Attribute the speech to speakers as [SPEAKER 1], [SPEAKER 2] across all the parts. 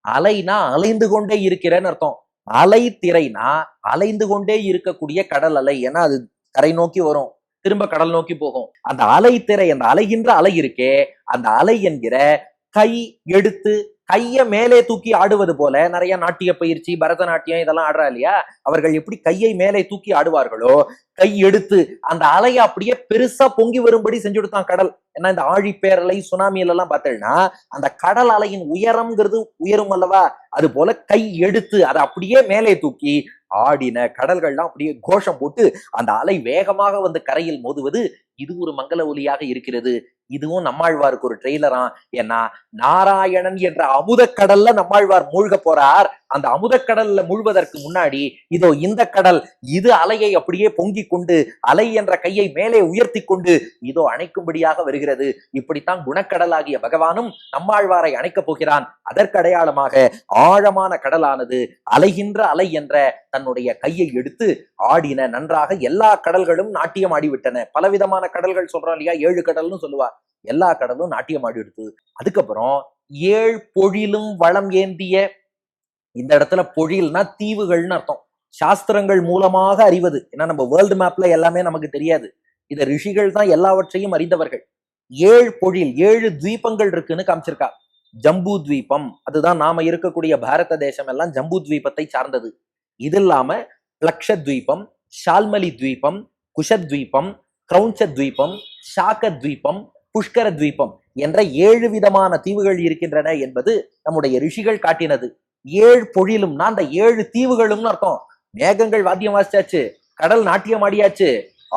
[SPEAKER 1] அலைனா அலைந்து கொண்டே இருக்கிறேன்னு அர்த்தம். அலை திரைனா அலைந்து கொண்டே இருக்கக்கூடிய கடல் அலை. ஏன்னா அது கரை நோக்கி வரும், திரும்ப கடல் நோக்கி போகும். அந்த அலை திரை, அந்த அலைகின்ற அலை இருக்கே, அந்த அலை என்கிற கை எடுத்து கைய மேலே தூக்கி ஆடுவது போல நிறைய நாட்டிய பயிற்சி, பரதநாட்டியம் இதெல்லாம் ஆடுறா இல்லையா, அவர்கள் எப்படி கையை மேலே தூக்கி ஆடுவார்களோ, கை எடுத்து அந்த அலையை அப்படியே பெருசா பொங்கி வரும்படி செஞ்சு கொடுத்தான் கடல். ஏன்னா இந்த ஆழிப்பேரலை சுனாமியில எல்லாம் பார்த்தேன்னா அந்த கடல் அலையின் உயரம்ங்கிறது உயரும் அல்லவா, அது போல கை எடுத்து அதை அப்படியே மேலே தூக்கி ஆடின கடல்கள்லாம் அப்படியே கோஷம் போட்டு அந்த அலை வேகமாக வந்து கரையில் மோதுவது இது ஒரு மங்கள ஒலியாக இருக்கிறது. இதுவும் நம்மாழ்வாருக்கு ஒரு ட்ரெய்லரா. ஏன்னா நாராயணன் என்ற அமுதக்கடல்ல நம்மாழ்வார் மூழ்க போறார். அந்த அமுதக்கடல்ல மூழ்வதற்கு முன்னாடி இதோ இந்த கடல் இது அலையை அப்படியே பொங்கி கொண்டு அலை என்ற கையை மேலே உயர்த்தி கொண்டு இதோ அணைக்கும்படியாக வருகிறது. இப்படித்தான் குணக்கடலாகிய பகவானும் நம்மாழ்வாரை அணைக்கப் போகிறான். அதற்கு அடையாளமாக ஆழமான கடலானது அலைகின்ற அலை என்ற தன்னுடைய கையை எடுத்து ஆடின. நன்றாக எல்லா கடல்களும் நாட்டியம் ஆடிவிட்டன. பலவிதமான கடல்கள் சொல்றோம் இல்லையா, 7 கடல்னு சொல்லுவார். எல்லா கடலும் நாட்டியம் ஆடி எடுத்து. அதுக்கப்புறம் 7 பொழிலும் வளம் ஏந்திய, இந்த இடத்துல பொழில்னா தீவுகள்னு அர்த்தம். சாஸ்திரங்கள் மூலமாக அறிவது. ஏன்னா நம்ம வேர்ல்டு மேப்ல எல்லாமே நமக்கு தெரியாது, இத ரிஷிகள் தான் எல்லாவற்றையும் அறிந்தவர்கள். 7 பொழில் 7 தீபங்கள் இருக்குன்னு காமிச்சிருக்கா. ஜம்பு தீபம், அதுதான் நாம இருக்கக்கூடிய பாரத தேசம் எல்லாம் ஜம்பு தீபத்தை சார்ந்தது. இது இல்லாம லக்ஷத்வீபம், ஷால்மலி தீபம், குஷத்வீபம், கிரௌஞ்ச தீபம், ஷாக தீபம், புஷ்கர தீபம் என்ற 7 விதமான தீவுகள் இருக்கின்றன என்பது நம்முடைய ரிஷிகள் காட்டினது. 7 பொழிலும்னா அந்த 7 தீவுகளும்னு அர்த்தம். மேகங்கள் வாத்தியம் வாசிச்சாச்சு, கடல் நாட்டியம் ஆடியாச்சு.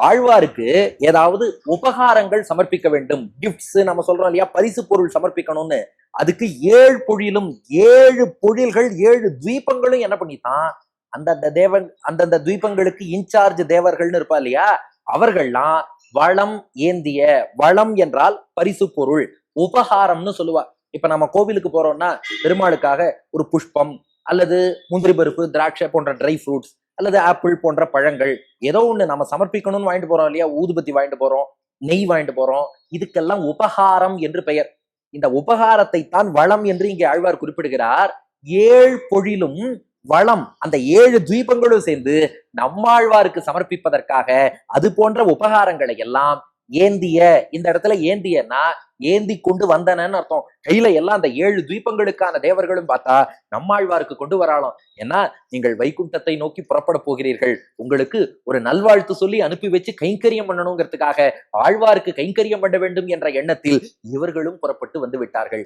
[SPEAKER 1] ஆழ்வாருக்கு ஏதாவது உபகாரங்கள் சமர்ப்பிக்க வேண்டும், கிஃப்ட்ஸ் நம்ம சொல்றோம் இல்லையா, பரிசு பொருள் சமர்ப்பிக்கணும்னு. அதுக்கு 7 பொழிலும் 7 பொழில்கள் 7 தீபங்களும் என்ன பண்ணித்தான், அந்தந்த தேவன் அந்தந்த தீபங்களுக்கு இன்சார்ஜ் தேவர்கள்னு இருப்பா இல்லையா, அவர்கள்லாம் வளம் ஏந்திய, வளம் என்றால் பரிசு பொருள், உபகாரம்னு சொல்லுவா. இப்ப நம்ம கோவிலுக்கு போறோம்னா பெருமாளுக்காக ஒரு புஷ்பம் அல்லது முந்திரி பருப்பு, திராட்சை போன்ற ட்ரை ஃப்ரூட்ஸ் அல்லது ஆப்பிள் போன்ற பழங்கள் ஏதோ ஒண்ணு நம்ம சமர்ப்பிக்கணும்னு வாங்கிட்டு போறோம் இல்லையா, ஊதுபத்தி வாங்கிட்டு போறோம், நெய் வாங்கிட்டு போறோம், இதுக்கெல்லாம் உபகாரம் என்று பெயர். இந்த உபகாரத்தை தான் வளம் என்று இங்கே ஆழ்வார் குறிப்பிடுகிறார். 7 பொழிலும் வளம், அந்த 7 தீபங்களும் சேர்ந்து நம்மாழ்வாருக்கு சமர்ப்பிப்பதற்காக அது போன்ற உபகாரங்களை எல்லாம் ஏந்திய. இந்த இடத்துல ஏந்தியன்னா ஏந்தி கொண்டு வந்தனன்னு அர்த்தம். கையில எல்லாம் அந்த 7 தீபங்களுக்கான தேவர்களும் பார்த்தா நம்மாழ்வாருக்கு கொண்டு வராலும். ஏன்னா நீங்கள் வைகுண்டத்தை நோக்கி புறப்பட போகிறீர்கள், உங்களுக்கு ஒரு நல்வாழ்த்து சொல்லி அனுப்பி வச்சு கைங்கரியம் பண்ணணுங்கிறதுக்காக, ஆழ்வாருக்கு கைங்கரியம் பண்ண வேண்டும் என்ற எண்ணத்தில் இவர்களும் புறப்பட்டு வந்து விட்டார்கள்.